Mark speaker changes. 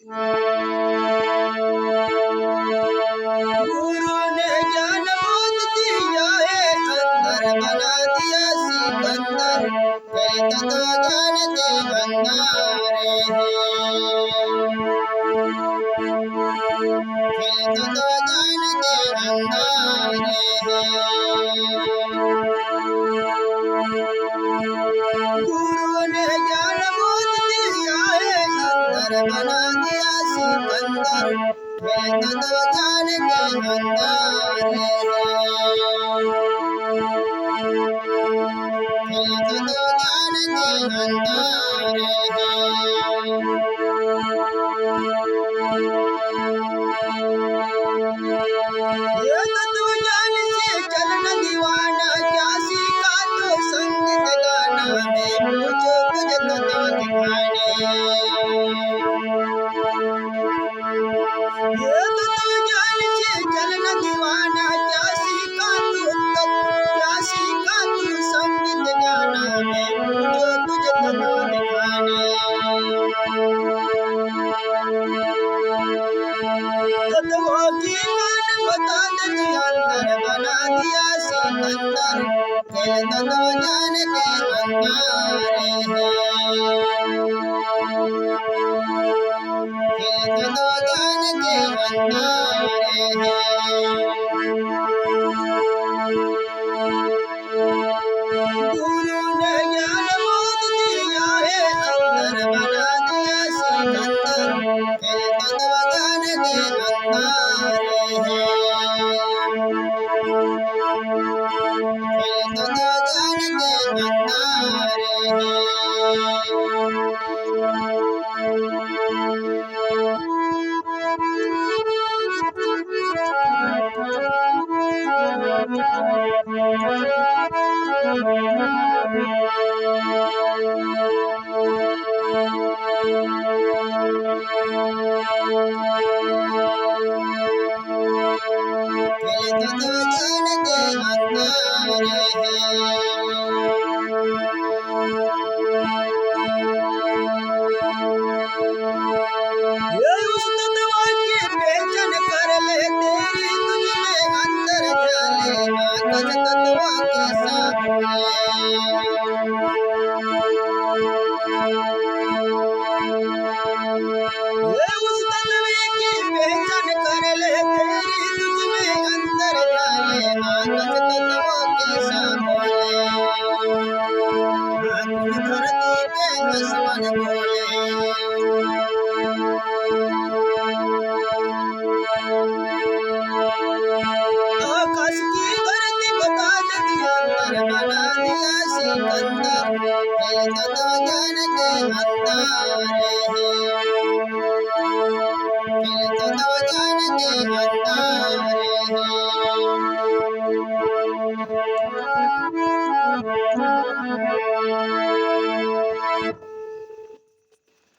Speaker 1: गुरु ने ज्ञान बोध दिया है, अंदर बना दिया सिकंदर। खेलता तो ज्ञान के भंडारे हैं, खेलता तो ज्ञान के भंडारे हैं। गुरु ने ज्ञान बोध दिया है, अंदर बना दिया सिकंदर। खेलता तो ज्ञान के भंडारे हैं, खेलता तो ज्ञान के भंडारे हैं। ये तत्व ज्ञान से चलन दीवाना, क्या सीखा तो संगीत गाना में पूछो कुछ तत्व दिखाने। ये तत्व ज्ञान से चलन दीवाना, क्या सीखा तू संगीत गाना में पूछो कुछ तत्व दिखाने। तत्वों की मान बता दे, अंदर बना दिया सिकंदर। खेलता तो ज्ञान के भंडारे हैं, खेलता तो ज्ञान के भंडारे हैं। गुरु ने ज्ञान बोध दिया है, अंदर बना दिया सिकंदर। खेलता तो ज्ञान के भंडारे हैं, खेलता तो ज्ञान के भंडारे हैं। खेलता तो ज्ञान के भंडारे हैं। ये उस तत्व की पहचान कर ले, तेरी तुझ में अंदर जाले, कागज तत्व के साथ ये उस तत्व की पहचान कर ले, तेरी तुझ में अंदर जाले, कागज तत्व के साथ धरती पे आसमान बोले। आकाश की धरती बता देती, अंदर बना दिया सिकंदर। खेलता तो ज्ञान के भंडारे हैं,